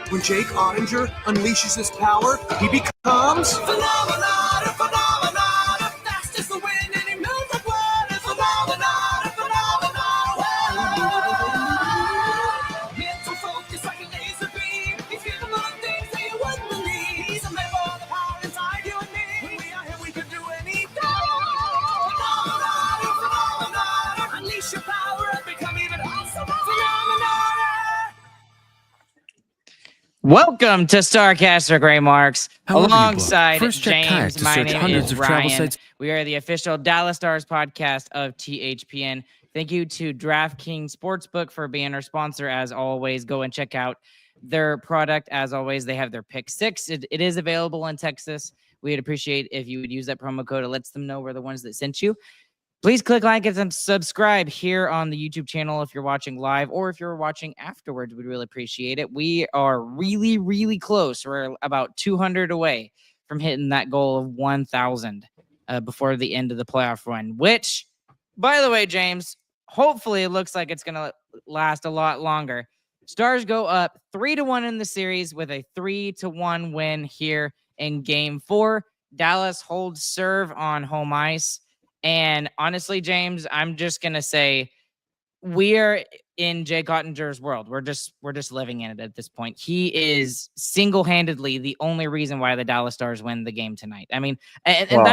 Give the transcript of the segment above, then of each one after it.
When Jake Oettinger unleashes his power, he becomes phenomenon, phenomenon. Fastest to win, and he moves like water. Phenomenon, phenomenon. Mental focus like a laser beam. He's capable of things that you wouldn't believe. He's a man for all the power inside you and me. When we are here, we can do anything. Phenomenon, phenomenon. Unleash your power and become even awesome. Phenomenon. Welcome to Starcastic, Gray Marks, alongside First check kayak James. to My search name hundreds is of travel Ryan. sites. We are the official Dallas Stars podcast of THPN. Thank you to DraftKings Sportsbook for being our sponsor. As always, go and check out their product. As always, they have their Pick 6. It is available in Texas. We'd appreciate if you would use that promo code. It lets them know we're the ones that sent you. Please click like and subscribe here on the YouTube channel if you're watching live, or if you're watching afterwards, we'd really appreciate it. We are really, really close. We're about 200 away from hitting that goal of 1,000 before the end of the playoff run, which, by the way, James, hopefully it looks like it's going to last a lot longer. Stars go up 3-1 in the series with a 3-1 win here in Game 4. Dallas holds serve on home ice. And honestly, James, I'm just going to say we are in Jake Oettinger's world. We're just living in it at this point. He is single-handedly the only reason why the Dallas Stars win the game tonight. I mean, and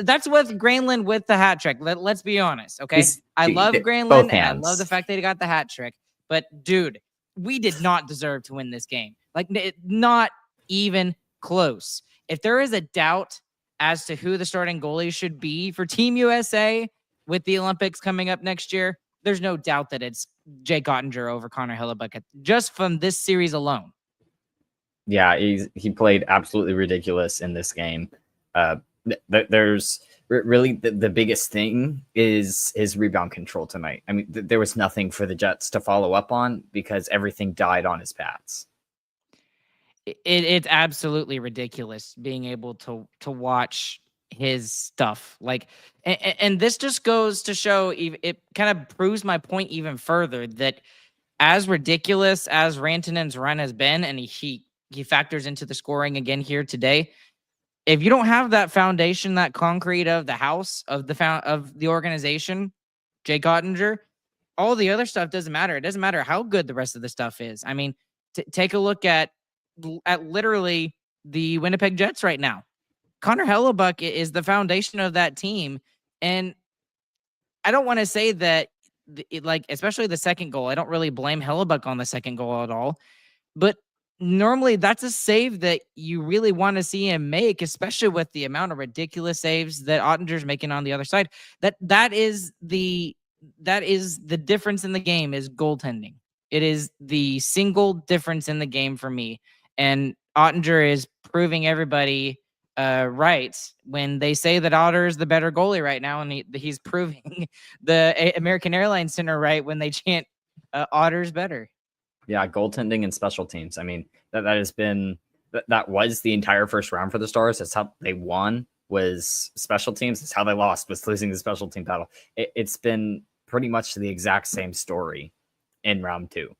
that's with Granlund with the hat trick. Let's be honest, okay? I love Granlund, and I love the fact that he got the hat trick. But, dude, we did not deserve to win this game. Like, not even close. If there is a doubt as to who the starting goalie should be for Team USA with the Olympics coming up next year, there's no doubt that it's Jake Oettinger over Connor Hellebuyck just from this series alone. Yeah, he played absolutely ridiculous in this game. There's really the biggest thing is his rebound control tonight. I mean, there was nothing for the Jets to follow up on because everything died on his pads. It's absolutely ridiculous being able to watch his stuff. Like, and this just goes to show, it kind of proves my point even further, that as ridiculous as Rantanen's run has been, and he factors into the scoring again here today, if you don't have that foundation, that concrete of the house, of the organization, Jake Oettinger, all the other stuff doesn't matter. It doesn't matter how good the rest of the stuff is. I mean, take a look at literally the Winnipeg Jets right now. Connor Hellebuyck is the foundation of that team. And I don't want to say that, like, especially the second goal, I don't really blame Hellebuyck on the second goal at all. But normally that's a save that you really want to see him make, especially with the amount of ridiculous saves that Oettinger's making on the other side. That is the difference in the game, is goaltending. It is the single difference in the game for me. And Oettinger is proving everybody right when they say that Otter is the better goalie right now, and he's proving the American Airlines Center right when they chant Otter's better. Yeah, goaltending and special teams. I mean, that was the entire first round for the Stars. That's how they won, was special teams. That's how they lost, was losing the special team battle. It's been pretty much the exact same story in round 2.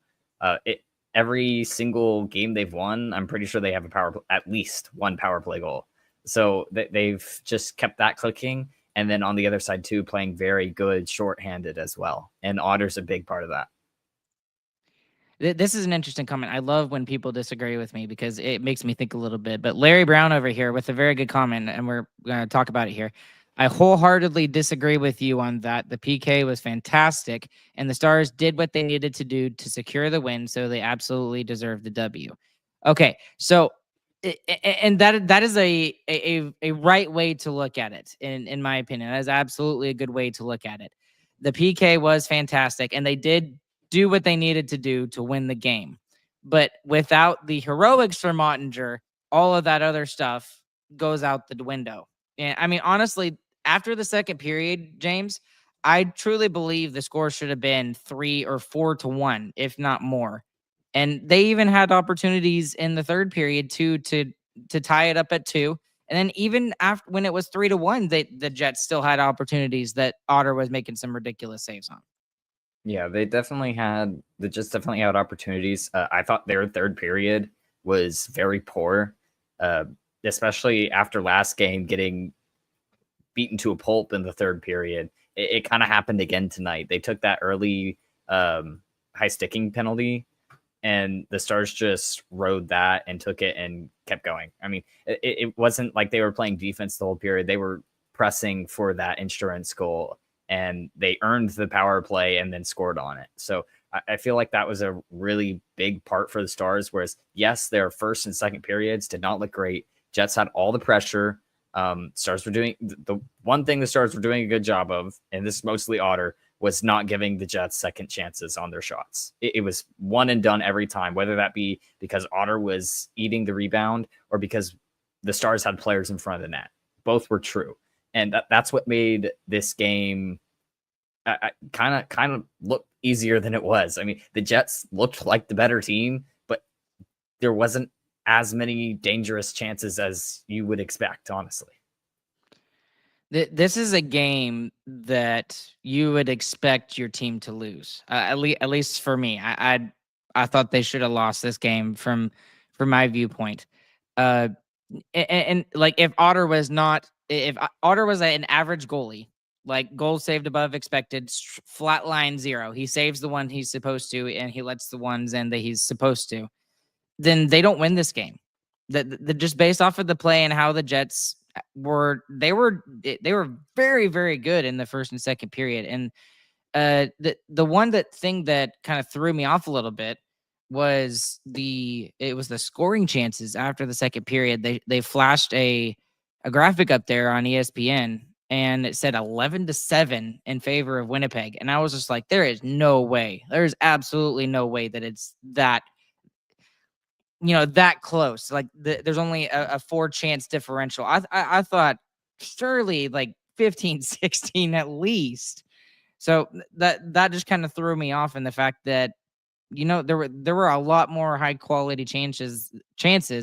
Every single game they've won, I'm pretty sure they have at least one power play goal. So they've just kept that clicking. And then on the other side too, playing very good shorthanded as well. And Otter's a big part of that. This is an interesting comment. I love when people disagree with me because it makes me think a little bit. But Larry Brown over here with a very good comment, and we're going to talk about it here. I wholeheartedly disagree with you on that. The PK was fantastic, and the Stars did what they needed to do to secure the win, so they absolutely deserve the W. Okay, so and that is a right way to look at it, in my opinion. That is absolutely a good way to look at it. The PK was fantastic, and they did do what they needed to do to win the game. But without the heroics from Oettinger, all of that other stuff goes out the window. And I mean, honestly, after the second period, James, I truly believe the score should have been 3 or 4-1, if not more. And they even had opportunities in the third period to tie it up at 2. And then even after, when it was 3-1, the Jets still had opportunities that Otter was making some ridiculous saves on. Yeah, they definitely had opportunities. I thought their third period was very poor, especially after last game getting beaten to a pulp in the third period. It kind of happened again tonight. They took that early high sticking penalty, and the Stars just rode that and took it and kept going. I mean, it wasn't like they were playing defense the whole period. They were pressing for that insurance goal, and they earned the power play and then scored on it. So I feel like that was a really big part for the Stars, whereas, yes, their first and second periods did not look great. Jets had all the pressure. Stars were doing the one thing the Stars were doing a good job of, and this is mostly Otter, was not giving the Jets second chances on their shots. It was one and done every time, whether that be because Otter was eating the rebound or because the Stars had players in front of the net. Both were true. And that's what made this game kind of look easier than it was. I mean, the Jets looked like the better team, but there wasn't as many dangerous chances as you would expect, honestly. This is a game that you would expect your team to lose. At least for me, I thought they should have lost this game from my viewpoint. And like if Otter was an average goalie, like goals saved above expected, flat line 0, he saves the one he's supposed to, and he lets the ones in that he's supposed to, then they don't win this game. That just based off of the play and how the Jets were very, very good in the first and second period. And the thing that kind of threw me off a little bit was the scoring chances after the second period. They flashed a graphic up there on ESPN, and it said 11-7 in favor of Winnipeg. And I was just like, there is no way. There's absolutely no way that it's that close. Like there's only a 4 chance differential. I thought surely like 15-16 at least. So that just kind of threw me off in the fact that there were a lot more high quality chances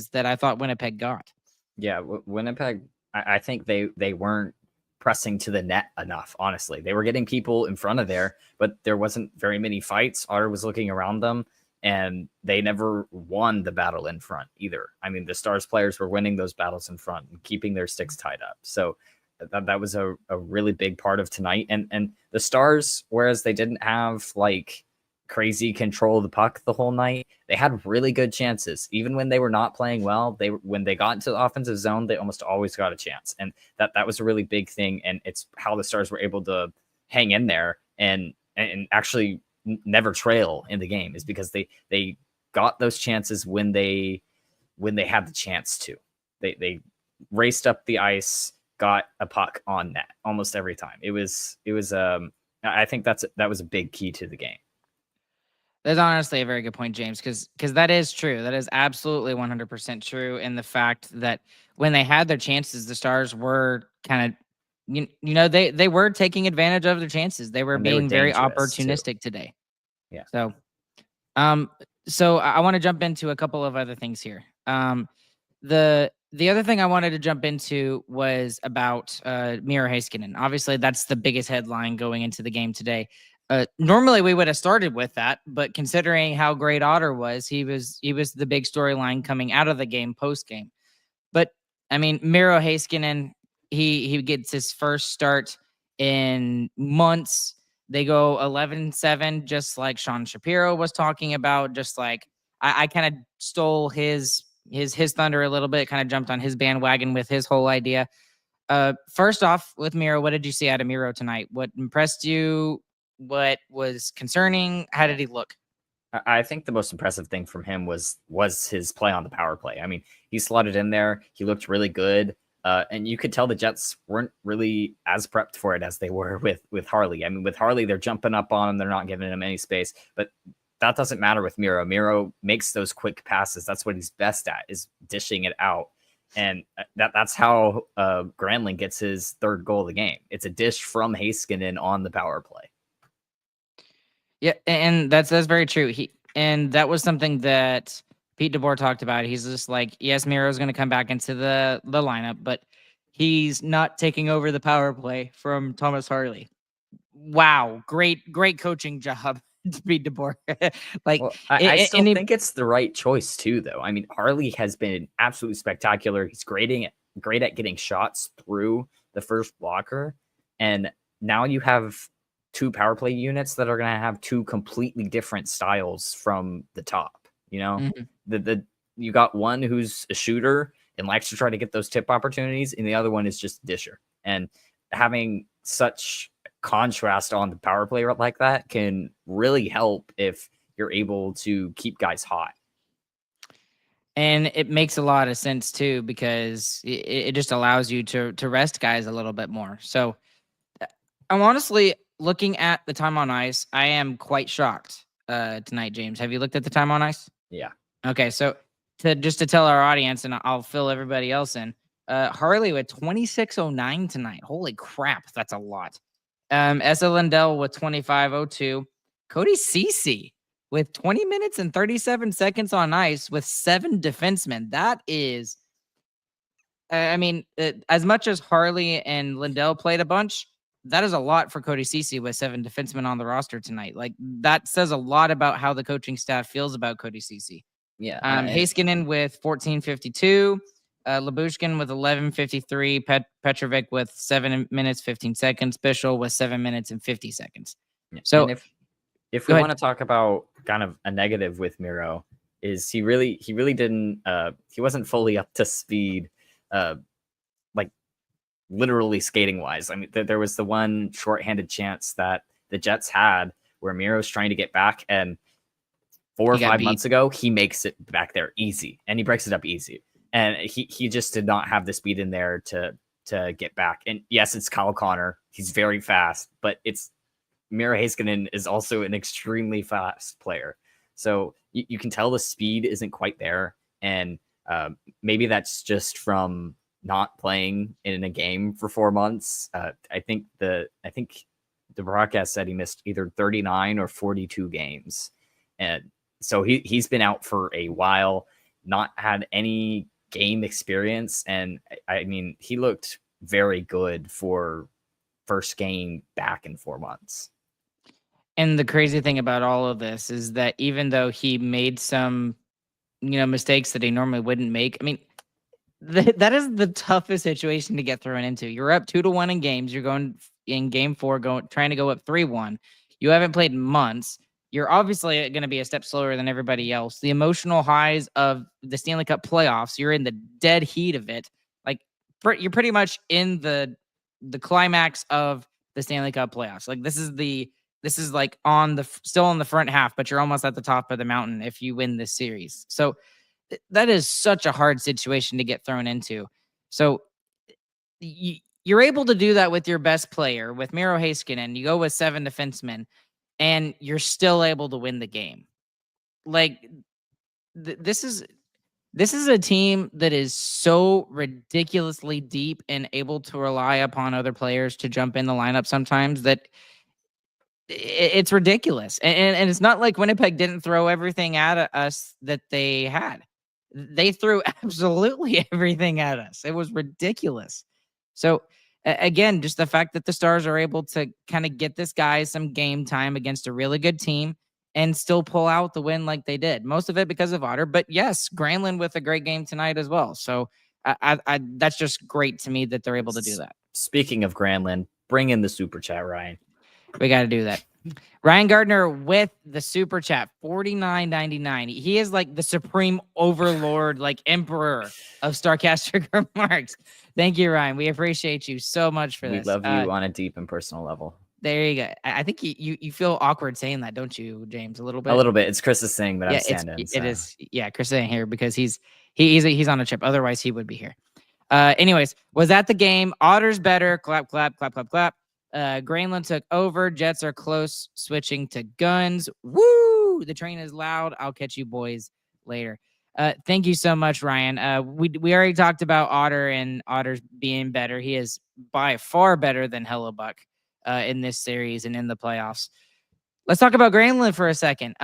that I thought Winnipeg got. Yeah, Winnipeg, I think they weren't pressing to the net enough. Honestly, they were getting people in front of there, but there wasn't very many fights. Otter was looking around them, and they never won the battle in front either. I mean, the Stars players were winning those battles in front and keeping their sticks tied up. So that was a really big part of tonight. And the Stars, whereas they didn't have like crazy control of the puck the whole night, they had really good chances. Even when they were not playing well, when they got into the offensive zone, they almost always got a chance. And that was a really big thing. And it's how the Stars were able to hang in there and actually never trail in the game, is because they got those chances when they had the chance to. They raced up the ice, got a puck on net almost every time. It was I think that was a big key to the game. That's honestly a very good point, James, because that is true. That is absolutely 100% true. And the fact that when they had their chances, the Stars were kind of, they were taking advantage of their chances. They were being very opportunistic today. Yeah. So I want to jump into a couple of other things here. The other thing I wanted to jump into was about Miro Heiskanen. Obviously, that's the biggest headline going into the game today. Normally we would have started with that, but considering how great Otter was, he was the big storyline coming out of the game, post game. But I mean, Miro Heiskanen, he gets his first start in months. They go 11-7, just like Sean Shapiro was talking about. Just like I kind of stole his thunder a little bit, kind of jumped on his bandwagon with his whole idea. First off, with Miro, what did you see out of Miro tonight? What impressed you? What was concerning? How did he look? I think the most impressive thing from him was his play on the power play. I mean, he slotted in there. He looked really good. And you could tell the Jets weren't really as prepped for it as they were with Harley. I mean, with Harley, they're jumping up on him. They're not giving him any space. But that doesn't matter with Miro. Miro makes those quick passes. That's what he's best at, is dishing it out. And that's how Granlund gets his third goal of the game. It's a dish from Heiskanen on the power play. Yeah, and that's very true. And that was something that Pete DeBoer talked about. He's just like, yes, Miro's going to come back into the lineup, but he's not taking over the power play from Thomas Harley. Wow, great coaching job, Pete DeBoer. I still think it's the right choice too, though. I mean, Harley has been absolutely spectacular. He's great at getting shots through the first blocker, and now you have two power play units that are going to have two completely different styles from the top. You know, you got one who's a shooter and likes to try to get those tip opportunities, and the other one is just a disher. And having such contrast on the power play like that can really help if you're able to keep guys hot. And it makes a lot of sense too, because it just allows you to rest guys a little bit more. So I'm honestly looking at the time on ice. I am quite shocked tonight, James. Have you looked at the time on ice? Yeah. Okay. So to tell our audience, and I'll fill everybody else in, Harley with 26:09 tonight. Holy crap. That's a lot. Esa Lindell with 25:02. Cody Ceci with 20 minutes and 37 seconds on ice with 7 defensemen. That is, I mean, as much as Harley and Lindell played a bunch, that is a lot for Cody Ceci with 7 defensemen on the roster tonight. Like, that says a lot about how the coaching staff feels about Cody Ceci. Yeah. Heiskanen with 14:52. Labushkin with 11:53. Petrovic with 7 minutes 15 seconds. Bishop with 7 minutes and 50 seconds. Yeah. So and if we want to talk about kind of a negative with Miro, is he really didn't he wasn't fully up to speed, like literally skating wise. I mean, there was the one shorthanded chance that the Jets had where Miro's trying to get back, and 4 or 5 months ago he makes it back there easy and he breaks it up easy. And he just did not have the speed in there to get back. And yes, it's Kyle Connor. He's very fast, but it's Miro Heiskanen is also an extremely fast player. So you can tell the speed isn't quite there. And maybe that's just from not playing in a game for 4 months. I think the broadcast said he missed either 39 or 42 games. And so he's been out for a while, not had any game experience. And I mean, he looked very good for first game back in 4 months. And the crazy thing about all of this is that even though he made some, mistakes that he normally wouldn't make, I mean, that is the toughest situation to get thrown into. You're up 2-1 in games. You're going in game 4, trying to go up 3-1. You haven't played in months. You're obviously going to be a step slower than everybody else. The emotional highs of the Stanley Cup playoffs, you're in the dead heat of it. Like, you're pretty much in the climax of the Stanley Cup playoffs. Like, this is like still on the front half, but you're almost at the top of the mountain if you win this series. So that is such a hard situation to get thrown into. So you're able to do that with your best player, with Miro Heiskanen. You go with 7 defensemen, and you're still able to win the game. Like, this is a team that is so ridiculously deep and able to rely upon other players to jump in the lineup sometimes that it's ridiculous. And it's not like Winnipeg didn't throw everything at us that they had. They threw absolutely everything at us. It was ridiculous. So again, just the fact that the Stars are able to kind of get this guy some game time against a really good team and still pull out the win like they did. Most of it because of Otter, but yes, Granlund with a great game tonight as well. So I that's just great to me that they're able to do that. Speaking of Granlund, bring in the super chat, Ryan. We got to do that. Ryan Gardner with the super chat, $49.99. He is like the supreme overlord, like emperor of Starcastic remarks. Thank you, Ryan. We appreciate you so much for We this. love you on a deep and personal level. There you go. I think you feel awkward saying that, don't you, James? A little bit. A little bit. It's Chris's thing, but Yeah, I'm standing. it is. Yeah, Chris isn't here because he's on a trip. Otherwise, he would be here. Anyways, was that the game? Otter's better. Clap, clap, clap, clap, clap. Granlund took over. Jets are close, switching to guns. Woo! The train is loud. I'll catch you boys later. Thank you so much, Ryan. We already talked about Otter and Otter's being better. He is by far better than Hellebuck in this series and in the playoffs. Let's talk about Granlund for a second.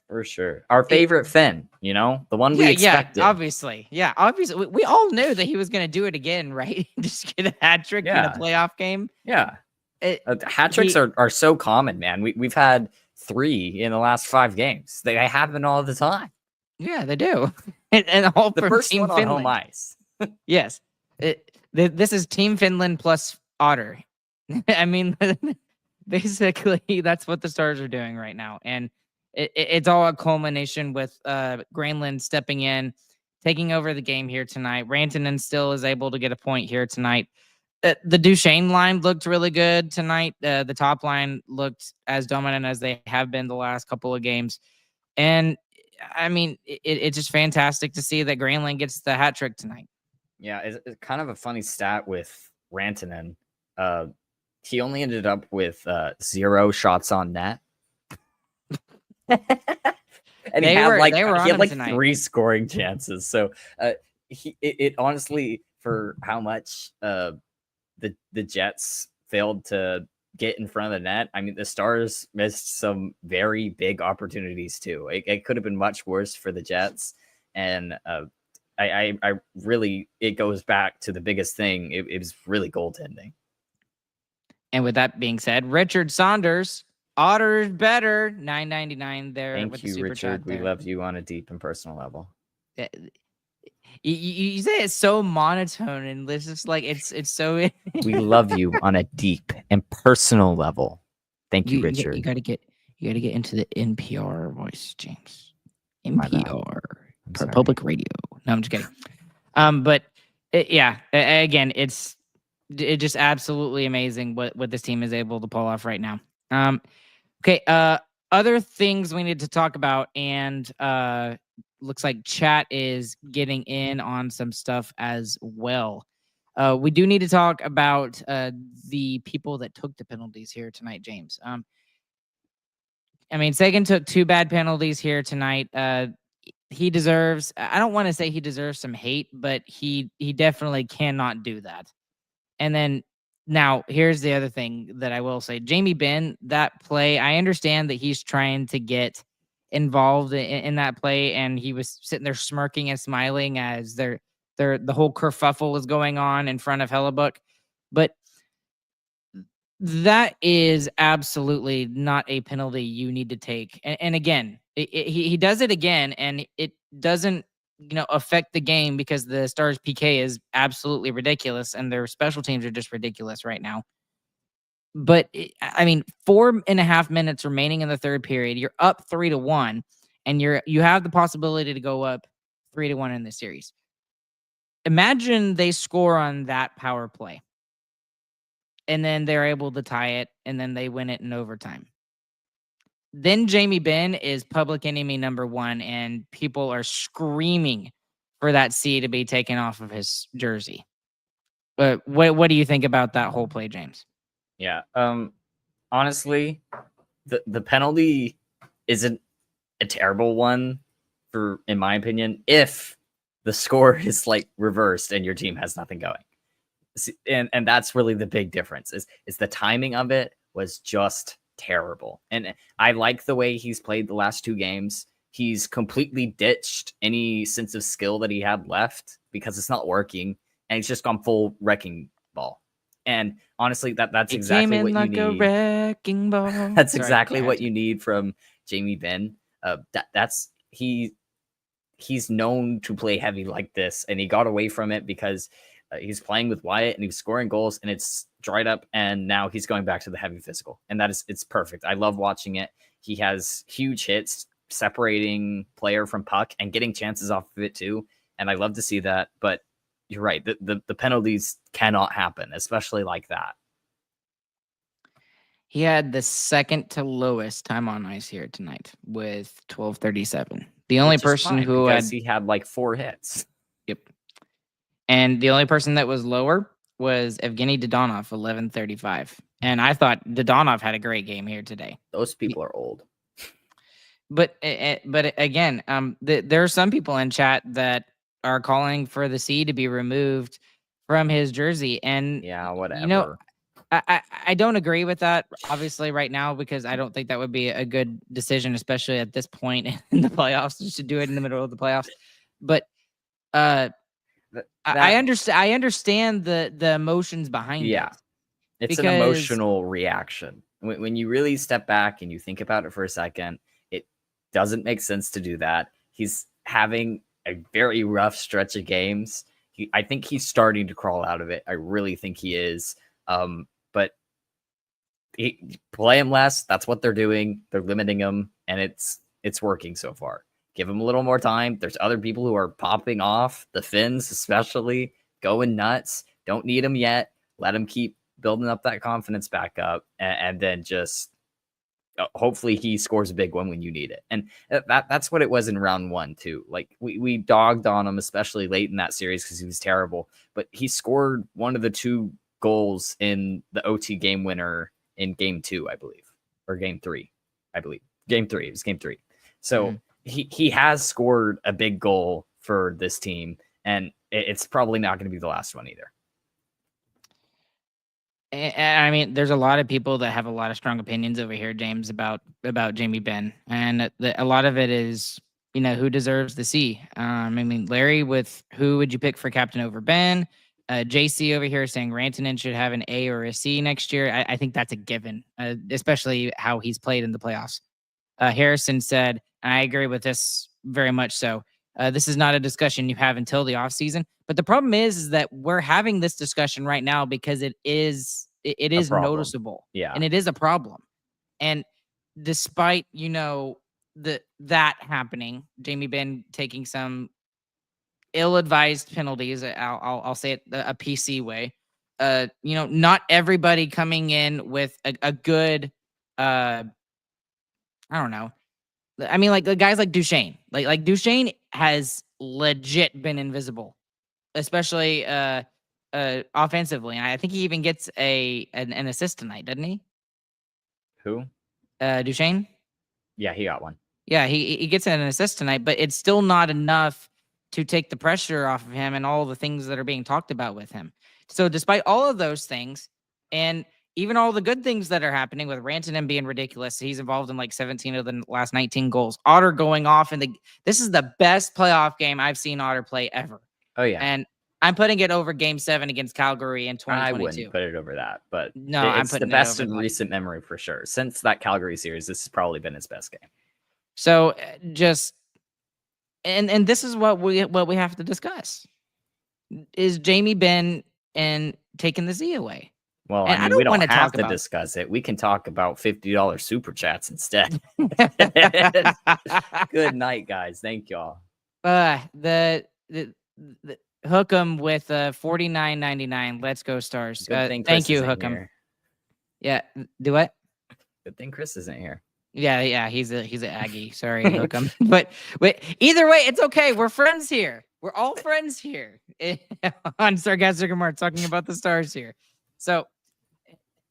For sure. Our favorite Finn, the one we expected. Yeah, obviously. Yeah, obviously. We all knew that he was going to do it again, right? Just get a hat trick in a playoff game. Yeah. Hat tricks are so common, man. We've had 3 in the last 5 games. They happen all the time. Yeah, they do. and all the from first Team one Finland. on home ice. Yes. This is Team Finland plus Otter. I mean, basically, that's what the Stars are doing right now. And it's all a culmination with Granlund stepping in, taking over the game here tonight. Rantanen still is able to get a point here tonight. The Duchene line looked really good tonight. The top line looked as dominant as they have been the last couple of games. And, I mean, it's just fantastic to see that Granlund gets the hat trick tonight. Yeah, it's kind of a funny stat with Rantanen. He only ended up with 0 shots on net. And he had like 3 scoring chances. So it honestly, for how much the Jets failed to get in front of the net, I mean, the Stars missed some very big opportunities too. It could have been much worse for the Jets. And I really, it goes back to the biggest thing. It was really goaltending. And with that being said, Richard Saunders, Otter's better, $9.99 there. Thank you, Richard. We love you on a deep and personal level. You say it's so monotone, and it's just like it's so. We love you on a deep and personal level. Thank you, Richard. You gotta get into the NPR voice, James. NPR, public radio. No, I'm just kidding. But again, it's just absolutely amazing what this team is able to pull off right now. Okay. Other things we need to talk about, and looks like chat is getting in on some stuff as well. We do need to talk about the people that took the penalties here tonight, James. I mean, Seguin took 2 bad penalties here tonight. He deserves, I don't want to say he deserves some hate, but he definitely cannot do that. And then now here's the other thing that I will say. Jamie Benn, that play, I understand that he's trying to get involved in that play, and he was sitting there smirking and smiling as the whole kerfuffle is going on in front of Hellebuck. But that is absolutely not a penalty you need to take. And again, he does it again, and it doesn't affect the game because the Stars PK is absolutely ridiculous and their special teams are just ridiculous right now. But I mean, 4.5 minutes remaining in the third period, you're up 3-1, and you have the possibility to go up 3-1 in this series. Imagine they score on that power play, and then they're able to tie it, and then they win it in overtime. Then Jamie Benn is public enemy number 1, and people are screaming for that C to be taken off of his jersey. But what do you think about that whole play, James? Yeah. Honestly, the penalty isn't a terrible one in my opinion, if the score is like reversed and your team has nothing going. And that's really the big difference is the timing of it was just terrible. And I like the way he's played the last 2 games. He's completely ditched any sense of skill that he had left because it's not working, and he's just gone full wrecking ball. And honestly, that's exactly what you need. Wrecking ball. That's exactly what you need from Jamie Benn. He's known to play heavy like this, and he got away from it because He's playing with Wyatt and he's scoring goals, and it's dried up, and now he's going back to the heavy physical, and it's perfect. I love watching it. He has huge hits, separating player from puck and getting chances off of it too, and I love to see that. But you're right, the penalties cannot happen, especially like that. He had the second to lowest time on ice here tonight with 12:37. The only person who he had like 4 hits. Yep. And the only person that was lower was Evgeny Dodonov, 11:35. And I thought Dodonov had a great game here today. Those people are old. But again, there are some people in chat that are calling for the C to be removed from his jersey. And yeah, whatever. You know, I don't agree with that, obviously, right now, because I don't think that would be a good decision, especially at this point in the playoffs. You should do it in the middle of the playoffs. But I understand the emotions behind it. Yeah, it's an emotional reaction. When you really step back and you think about it for a second, it doesn't make sense to do that. He's having a very rough stretch of games. I think he's starting to crawl out of it. I really think he is. But play him less. That's what they're doing. They're limiting him, and it's working so far. Give him a little more time. There's other people who are popping off, the Finns especially, going nuts. Don't need him yet. Let him keep building up that confidence back up, and then just hopefully he scores a big one when you need it. And that's what it was in round 1 too. Like we dogged on him, especially late in that series because he was terrible. But he scored one of the 2 goals in the OT game winner in game 2, I believe, or game 3, I believe. Game 3. It was game 3. So he has scored a big goal for this team, and it's probably not going to be the last one either. I mean, there's a lot of people that have a lot of strong opinions over here, James, about Jamie Benn, and a lot of it is, who deserves the C. I mean, Larry, with who would you pick for captain over Ben? JC over here saying Rantanen should have an A or a C next year. I think that's a given, especially how he's played in the playoffs. Harrison said, and I agree with this very much so, this is not a discussion you have until the offseason. But the problem is that we're having this discussion right now because it is noticeable. Yeah. And it is a problem. And despite, that happening, Jamie Benn taking some ill-advised penalties, I'll say it a PC way. Not everybody coming in with a good I don't know. I mean, like the guys like Duchene. Like Duchene has legit been invisible, especially offensively. And I think he even gets an assist tonight, doesn't he? Who? Duchene? Yeah, he got one. Yeah, he gets an assist tonight, but it's still not enough to take the pressure off of him and all the things that are being talked about with him. So despite all of those things, and even all the good things that are happening with Rantanen being ridiculous, he's involved in like 17 of the last 19 goals. Otter going off, and this is the best playoff game I've seen Otter play ever. Oh yeah, and I'm putting it over Game 7 against Calgary in 2022. I wouldn't put it over that, but no, it's the best in recent memory for sure. Since that Calgary series, this has probably been his best game. So just and this is what we have to discuss: is Jamie Benn and taking the Z away? Well, I mean, we don't have to discuss it. We can talk about $50 super chats instead. Good night, guys. Thank y'all. The hook 'em with $49.99. Let's go Stars. Thank you, hook 'em. Yeah, do what? Good thing Chris isn't here. Yeah, he's an Aggie. Sorry, hook 'em. But either way, it's okay. We're friends here. We're all friends here on Starcastic Remarks, talking about the Stars here. So,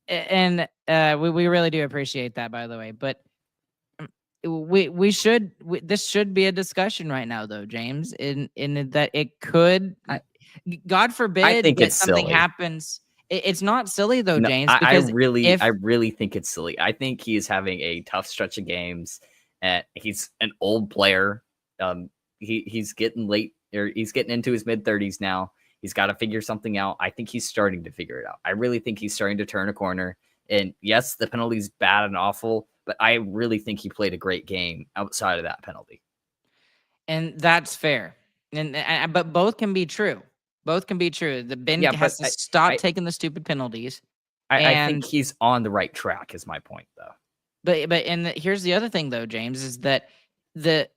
and we really do appreciate that, by the way. But this should be a discussion right now, though, James. In that it could, God forbid, I think that something happens. It's not silly though, James. Because I really think it's silly. I think he is having a tough stretch of games. He's an old player. He's getting late, or he's getting into his mid-30s now. He's got to figure something out. I think he's starting to figure it out. I really think he's starting to turn a corner. And yes, the penalty's bad and awful, but I really think he played a great game outside of that penalty. And that's fair. But both can be true. Both can be true. The Ben Yeah, has but to stop I taking the stupid penalties. I And think he's on the right track is my point, though. here's the other thing though, James, is that the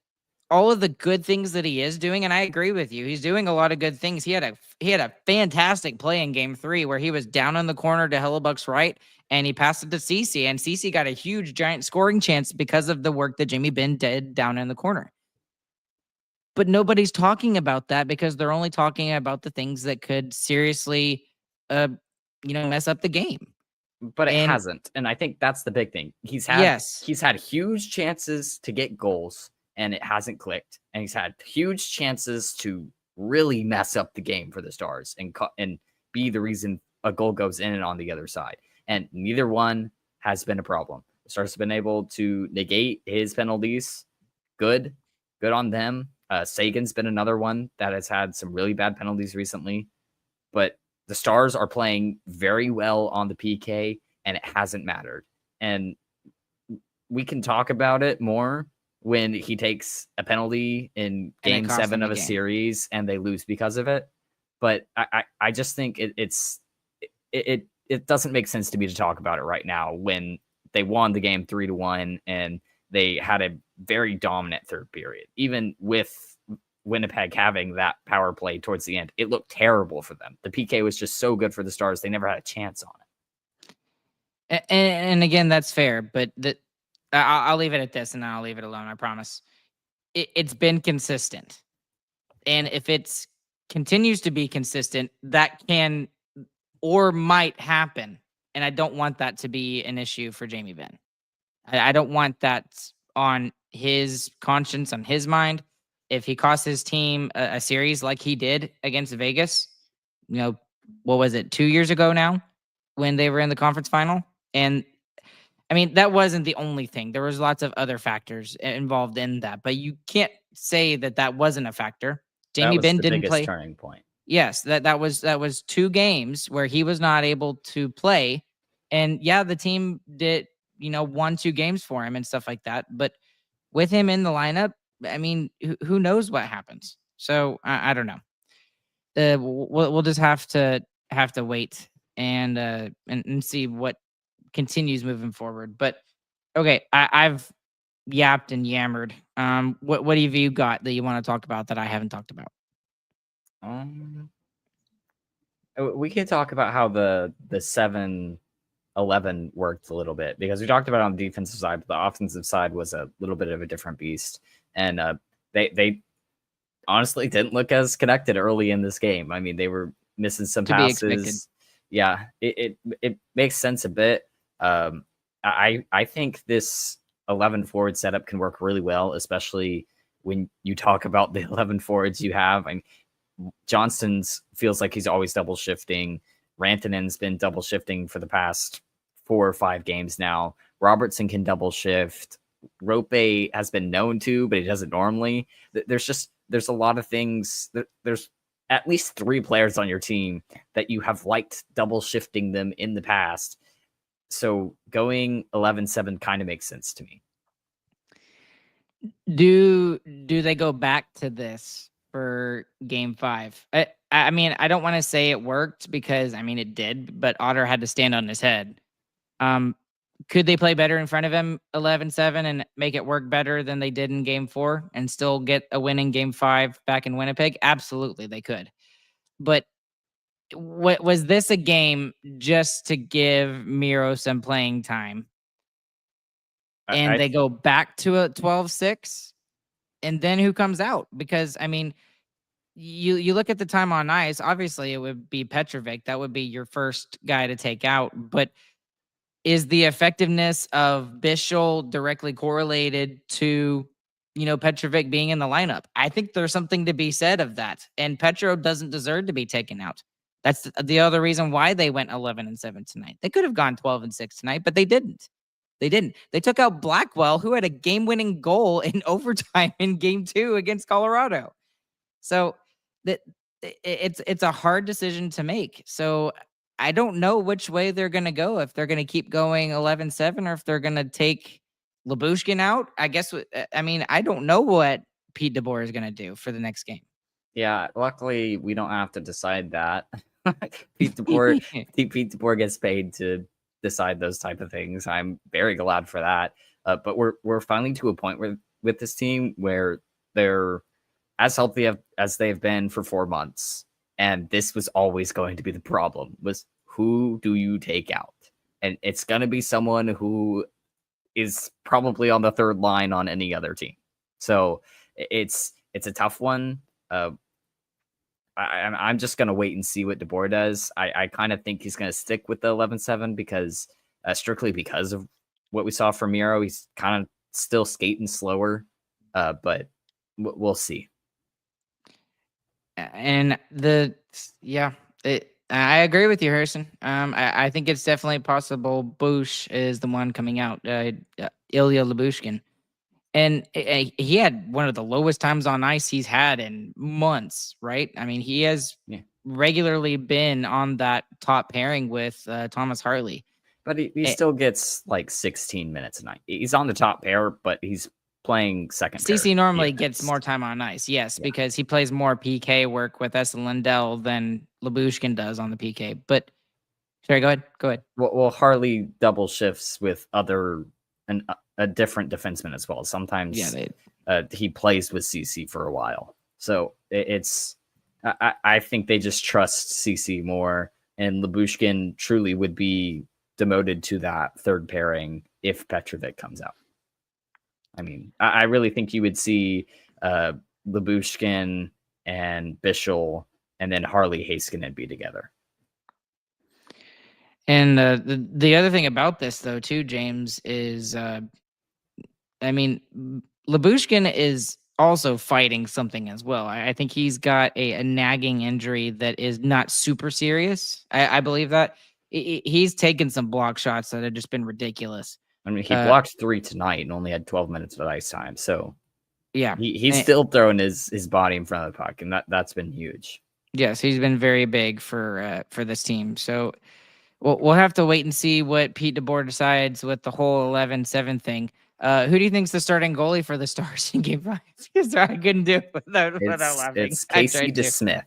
all of the good things that he is doing, and I agree with you, he's doing a lot of good things. He had a fantastic play in game 3 where he was down in the corner to Hellebuck's right, and he passed it to Cece, and Cece got a huge giant scoring chance because of the work that Jamie Benn did down in the corner. But nobody's talking about that because they're only talking about the things that could seriously, uh, mess up the game. But it And hasn't, and I think that's the big thing. yes, He's had huge chances to get goals, and it hasn't clicked. And he's had huge chances to really mess up the game for the Stars and be the reason a goal goes in and on the other side. And neither one has been a problem. The Stars have been able to negate his penalties. Good on them. Sagan's been another one that has had some really bad penalties recently, but the Stars are playing very well on the PK, and it hasn't mattered. And we can talk about it more when he takes a penalty in game 7 of a series and they lose because of it. But I just think it doesn't make sense to me to talk about it right now when they won the game 3-1 and they had a very dominant third period. Even with Winnipeg having that power play towards the end, it looked terrible for them. The PK was just so good for the Stars. They never had a chance on it. And again, that's fair, but I'll leave it at this and I'll leave it alone. I promise. It's been consistent. And if it's continues to be consistent, that can or might happen. And I don't want that to be an issue for Jamie Benn. I don't want that on his conscience, on his mind. If he cost his team a series like he did against Vegas, what was it, 2 years ago now when they were in the conference final? And I mean, that wasn't the only thing. There was lots of other factors involved in that, but you can't say that wasn't a factor. Jamie Benn didn't play. Turning point. Yes, that was 2 games where he was not able to play. And yeah, the team did, won 2 games for him and stuff like that. But with him in the lineup, I mean, who knows what happens? So I don't know. We'll just have to wait and see what continues moving forward. But okay, I've yapped and yammered. What have you got that you want to talk about that I haven't talked about? We can talk about how the 7-11 worked a little bit because we talked about it on the defensive side, but the offensive side was a little bit of a different beast. And they honestly didn't look as connected early in this game. I mean, they were missing some passes. Yeah, it makes sense a bit. I think this 11 forward setup can work really well, especially when you talk about the 11 forwards you have. I mean, Johnston's feels like he's always double shifting. Rantanen's been double shifting for the past 4 or 5 games now. Robertson can double shift. Rope has been known to, but he doesn't normally. There's a lot of things. There's at least 3 players on your team that you have liked double shifting them in the past. So going 11-7 kind of makes sense to me. Do they go back to this for game 5? I mean, I don't want to say it worked because I mean it did, but Otter had to stand on his head. Could they play better in front of him 11-7 and make it work better than they did in game 4 and still get a win in game 5 back in Winnipeg? Absolutely, they could. But what was this a game just to give Miro some playing time? And they go back to a 12-6? And then who comes out? Because, I mean, you look at the time on ice, obviously it would be Petrovic. That would be your first guy to take out. But is the effectiveness of Bischel directly correlated to, Petrovic being in the lineup? I think there's something to be said of that. And Petro doesn't deserve to be taken out. That's the other reason why they went 11-7 tonight. They could have gone 12-6 tonight, but they didn't. They took out Blackwell, who had a game-winning goal in overtime in game 2 against Colorado. So it's a hard decision to make. So I don't know which way they're going to go, if they're going to keep going 11-7 or if they're going to take Lyubushkin out. I guess, I mean, I don't know what Pete DeBoer is going to do for the next game. Yeah, luckily we don't have to decide that. Pete DeBoer gets paid to decide those type of things. I'm very glad for that. But we're finally to a point where with this team where they're as healthy as they've been for 4 months, and this was always going to be the problem: was who do you take out? And it's going to be someone who is probably on the third line on any other team. So it's a tough one. I'm just going to wait and see what DeBoer does. I kind of think he's going to stick with the 11-7 because strictly because of what we saw from Miro. He's kind of still skating slower, but we'll see. And I agree with you, Harrison. I think it's definitely possible Bush is the one coming out, Ilya Lyubushkin. And he had one of the lowest times on ice he's had in months, right? I mean, he has regularly been on that top pairing with Thomas Harley. But he still gets like 16 minutes a night. He's on the top pair, but he's playing second pair. CC normally gets more time on ice, yes, because he plays more PK work with Esa Lindell than Lyubushkin does on the PK. But sorry, go ahead. Well, Harley double shifts with a different defenseman as well. Sometimes he plays with CC for a while. So I think they just trust CC more, and Lyubushkin truly would be demoted to that third pairing if Petrovic comes out. I mean, I really think you would see Lyubushkin and Bischel and then Harley Heiskanen be together. And the other thing about this, though, too, James, is, Lyubushkin is also fighting something as well. I think he's got a nagging injury that is not super serious. I believe that. He's taken some block shots that have just been ridiculous. I mean, he blocked 3 tonight and only had 12 minutes of ice time. So, yeah, he's still throwing his body in front of the puck, and that's been huge. Yes, he's been very big for this team. So we'll have to wait and see what Pete DeBoer decides with the whole 11-7 thing. Who do you think's the starting goalie for the Stars in Game 5? Because I couldn't do it without laughing. It's Casey DeSmith.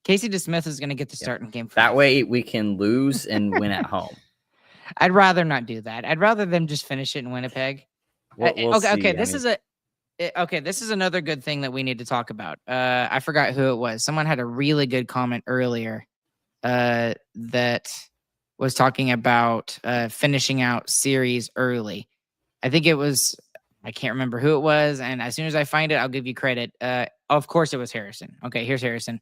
Casey DeSmith is going to get the start in Game 5. That way we can lose and win at home. I'd rather not do that. I'd rather them just finish it in Winnipeg. We'll see. Okay. This is another good thing that we need to talk about. I forgot who it was. Someone had a really good comment earlier that was talking about finishing out series early. I think it was, I can't remember who it was. And as soon as I find it, I'll give you credit. Of course it was Harrison. Okay, here's Harrison.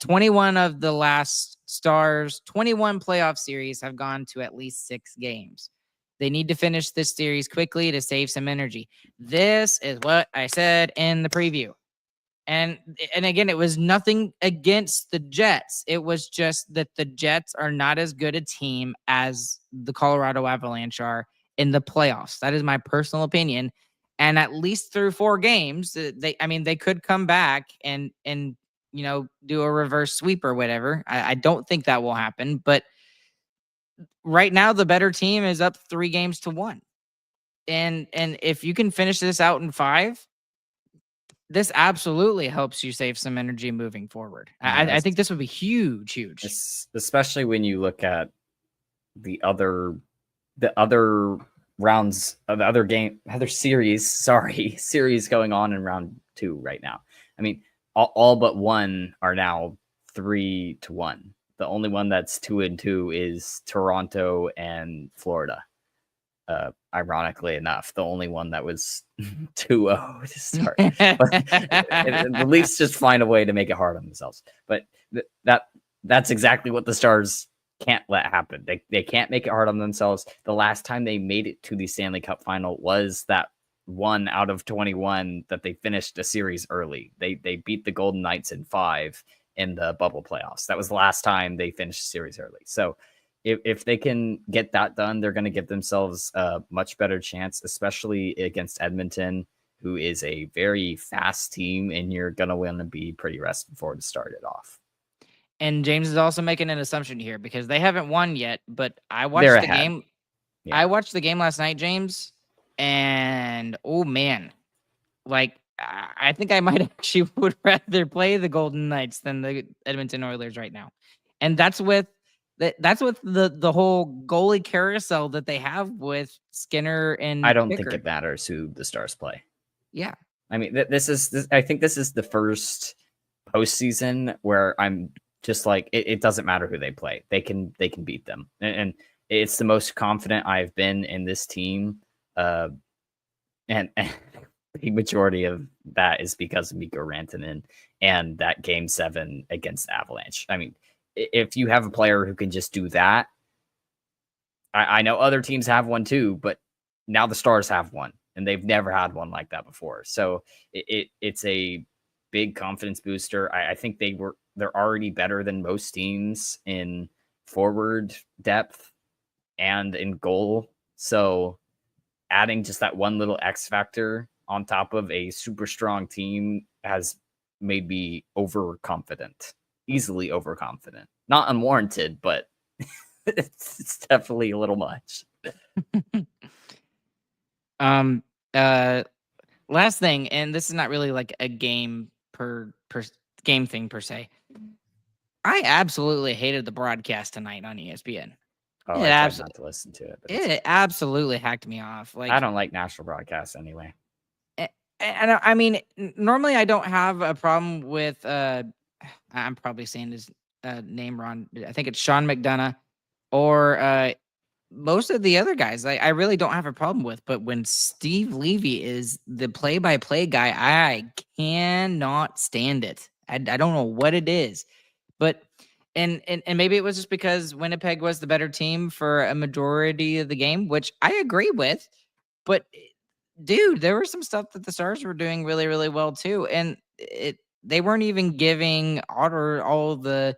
21 of the last Stars, 21 playoff series have gone to at least 6 games. They need to finish this series quickly to save some energy. This is what I said in the preview. And again, it was nothing against the Jets. It was just that the Jets are not as good a team as the Colorado Avalanche are in the playoffs. That is my personal opinion. And at least through 4 games, they could come back and do a reverse sweep or whatever. I don't think that will happen, but right now the better team is up 3-1. And if you can finish this out in 5, this absolutely helps you save some energy moving forward. I think this would be huge. Especially when you look at the other rounds of the other series going on in round 2 right now. I mean, all but one are now 3-1. The only one that's 2-2 is Toronto and Florida. Ironically enough, the only one that was 2-0 to start. The Leafs just find a way to make it hard on themselves. But that's exactly what the Stars can't let happen. They can't make it hard on themselves. The last time they made it to the Stanley Cup final was that 1 out of 21 that they finished a series early. They beat the Golden Knights in 5 in the bubble playoffs. That was the last time they finished a series early. So if they can get that done, they're going to give themselves a much better chance, especially against Edmonton, who is a very fast team, and you're going to want to be pretty rested for to start it off. And James is also making an assumption here because they haven't won yet, but I watched the game. Yeah. I watched the game last night, James, and oh man, like I think I might actually would rather play the Golden Knights than the Edmonton Oilers right now. And that's with the whole goalie carousel that they have with Skinner and I don't think Picker. it matters who the Stars play. Yeah. I mean, I think this is the first postseason where I'm just like, it doesn't matter who they play. They can beat them. And it's the most confident I've been in this team. And the majority of that is because of Mikko Rantanen and that Game 7 against Avalanche. I mean, if you have a player who can just do that, I know other teams have one too, but now the Stars have one, and they've never had one like that before. So it's a big confidence booster. I think they're already better than most teams in forward depth and in goal. So adding just that one little X factor on top of a super strong team has made me overconfident, easily overconfident. Not unwarranted, but it's definitely a little much. Last thing, and this is not really like a game per game thing per se. I absolutely hated the broadcast tonight on ESPN. Oh, I tried not to listen to it. But it absolutely hacked me off. Like, I don't like national broadcasts anyway. And I mean, normally I don't have a problem with. I'm probably saying his name wrong. I think it's Sean McDonough or most of the other guys. I really don't have a problem with. But when Steve Levy is the play-by-play guy, I cannot stand it. I don't know what it is, but. And maybe it was just because Winnipeg was the better team for a majority of the game, which I agree with. But dude, there was some stuff that the Stars were doing really, really well too, and they weren't even giving Otter all the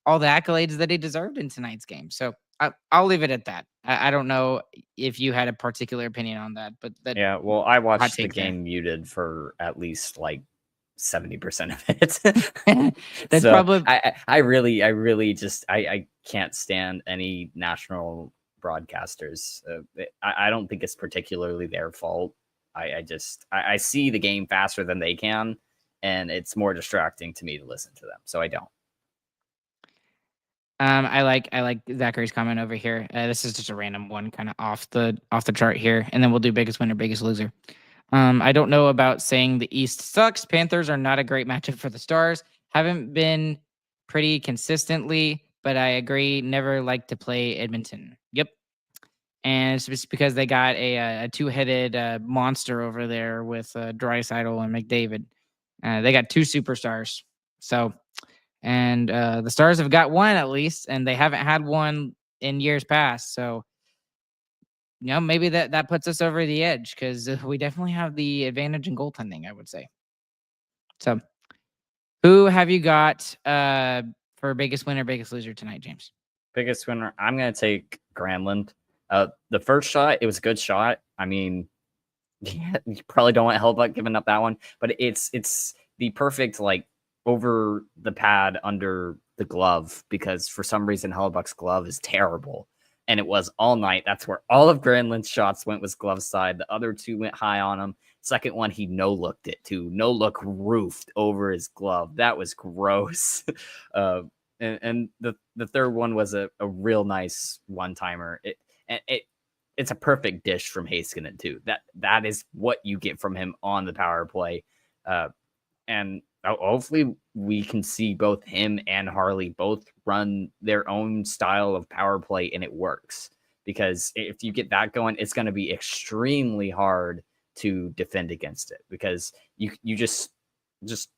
accolades that he deserved in tonight's game. So I'll leave it at that. I don't know if you had a particular opinion on that, but yeah. Well, I watched the game muted for at least like 70% of it. That's so probably. I really just I can't stand any national broadcasters. I don't think it's particularly their fault. I see the game faster than they can, and it's more distracting to me to listen to them. So I don't. I like Zachary's comment over here. This is just a random one, kind of off the chart here, and then we'll do biggest winner, biggest loser. I don't know about saying the East sucks. Panthers are not a great matchup for the Stars. Haven't been pretty consistently, but I agree. Never like to play Edmonton. Yep. And it's just because they got a two-headed monster over there with Draisaitl and McDavid. They got two superstars. So, and the Stars have got one at least, and they haven't had one in years past. So, maybe that puts us over the edge because we definitely have the advantage in goaltending, I would say. So, who have you got for biggest winner, biggest loser tonight, James? Biggest winner, I'm going to take Granlund. The first shot, it was a good shot. I mean, yeah, you probably don't want Hellbuck giving up that one, but it's the perfect like over the pad under the glove because for some reason Hellbuck's glove is terrible. And it was all night. That's where all of Granlund's shots went, was glove side. The other two went high on him. Second one, he no-looked it too. No-look roofed over his glove. That was gross. And the third one was a real nice one-timer. It's a perfect dish from Heiskanen too. That is what you get from him on the power play. And hopefully we can see both him and Harley both run their own style of power play and it works. Because if you get that going, it's going to be extremely hard to defend against it. Because you just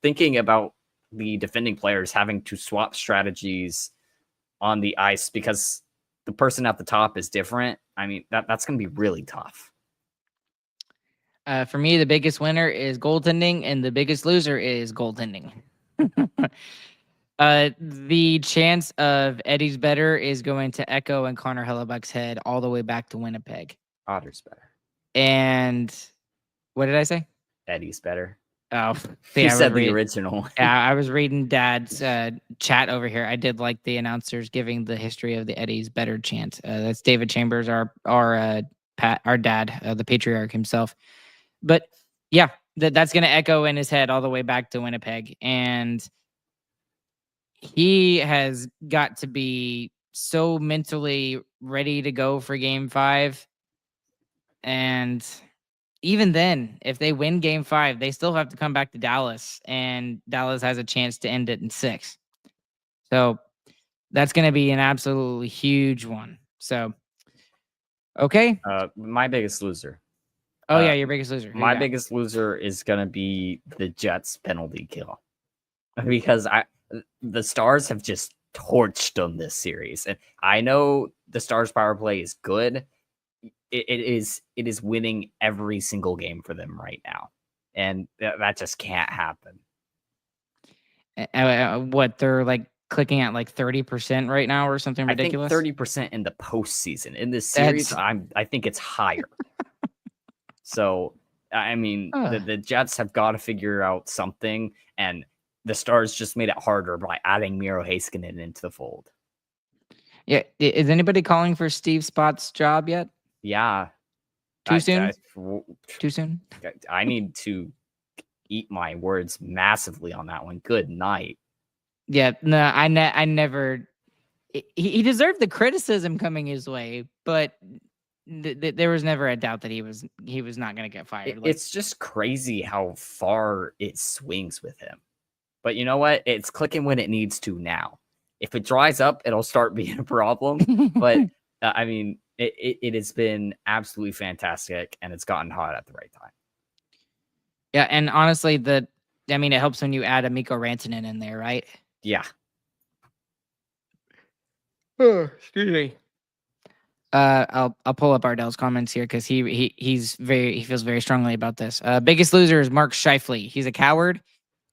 thinking about the defending players having to swap strategies on the ice because the person at the top is different. I mean, that's going to be really tough. For me, the biggest winner is goaltending, and the biggest loser is goaltending. The chance of Eddie's better is going to echo in Connor Hellebuck's head all the way back to Winnipeg. Otter's better. And what did I say? Eddie's better. Oh, he said the original. Yeah, I was reading Dad's chat over here. I did like the announcers giving the history of the Eddie's better chant. That's David Chambers, our dad, the patriarch himself. But yeah, that's going to echo in his head all the way back to Winnipeg. And he has got to be so mentally ready to go for game 5. And even then, if they win game 5, they still have to come back to Dallas, and Dallas has a chance to end it in 6. So that's going to be an absolutely huge one. So, okay. My biggest loser. Oh, yeah, your biggest loser. My biggest loser is going to be the Jets penalty kill, because the Stars have just torched them this series. And I know the Stars power play is good. It is winning every single game for them right now. And that just can't happen. What, they're like clicking at like 30% right now or something ridiculous? I think 30% in the postseason. In this series, I think it's higher. So, I mean, the Jets have got to figure out something, and the Stars just made it harder by adding Miro Heiskanen into the fold. Yeah. Is anybody calling for Steve Spott's job yet? Yeah. Too soon? Too soon? I need to eat my words massively on that one. Good night. Yeah, no, I never. He deserved the criticism coming his way, but there was never a doubt that he was not going to get fired. It's just crazy how far it swings with him. But you know what? It's clicking when it needs to now. If it dries up, it'll start being a problem. But I mean, it has been absolutely fantastic, and it's gotten hot at the right time. Yeah, and honestly, it helps when you add a Mikko Rantanen in there, right? Yeah. Oh, excuse me. I'll pull up Ardell's comments here because he feels very strongly about this. Biggest loser is Mark Shifley. He's a coward.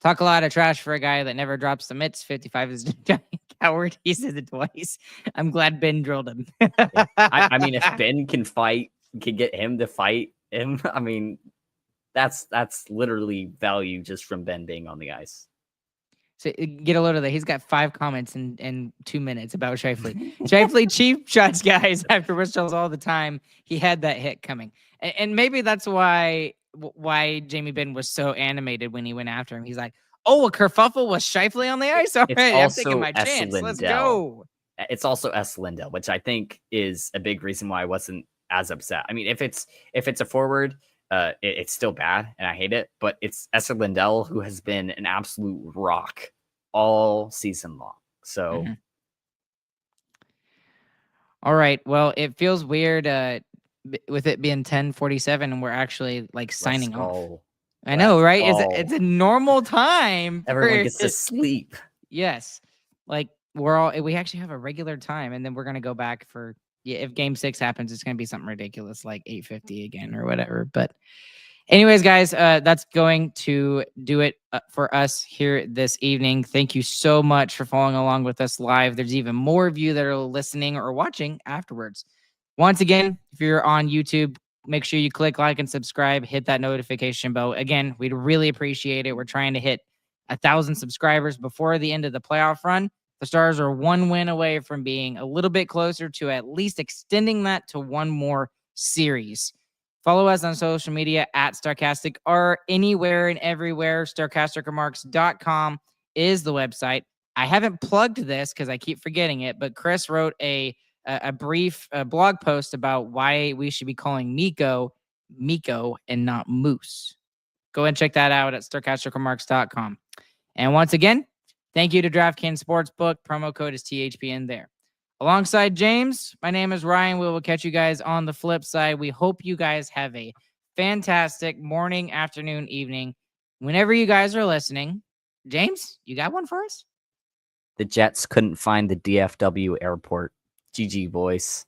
Talk a lot of trash for a guy that never drops the mitts. 55 is a giant coward. He said it twice. I'm glad Ben drilled him. Yeah. I mean, if Ben can get him to fight him, I mean, that's literally value just from Ben being on the ice. So get a load of that. He's got 5 comments in 2 minutes about Shifley. Shifley cheap shots, guys. After whistles all the time, he had that hit coming, and maybe that's why Jamie Benn was so animated when he went after him. He's like, "Oh, a kerfuffle with Shifley on the ice. All right, I'm taking my chance. Let's go." It's also S. Lindell, which I think is a big reason why I wasn't as upset. I mean, if it's a forward, it's still bad and I hate it, but it's Esther Lindell who has been an absolute rock all season long. So, All right. Well, it feels weird with it being 10:47 and we're actually like signing off. I know, right? It's a normal time. Everyone gets to sleep. Yes. Like we actually have a regular time, and then we're gonna go back for if game 6 happens, it's gonna be something ridiculous like 8:50 again or whatever. But anyways, guys, that's going to do it for us here this evening. Thank you so much for following along with us live. There's even more of you that are listening or watching afterwards. Once again, if you're on YouTube, make sure you click like and subscribe, hit that notification bell. Again, we'd really appreciate it. We're trying to hit 1,000 subscribers before the end of the playoff run. The Stars are 1 win away from being a little bit closer to at least extending that to 1 more series. Follow us on social media at Starcastic or anywhere and everywhere. Starcasticremarks.com is the website. I haven't plugged this because I keep forgetting it, but Chris wrote a brief blog post about why we should be calling Miko and not Moose. Go and check that out at Starcasticremarks.com. And once again, thank you to DraftKings Sportsbook. Promo code is THPN there. Alongside James, my name is Ryan. We will catch you guys on the flip side. We hope you guys have a fantastic morning, afternoon, evening, whenever you guys are listening. James, you got one for us? The Jets couldn't find the DFW airport. GG, boys.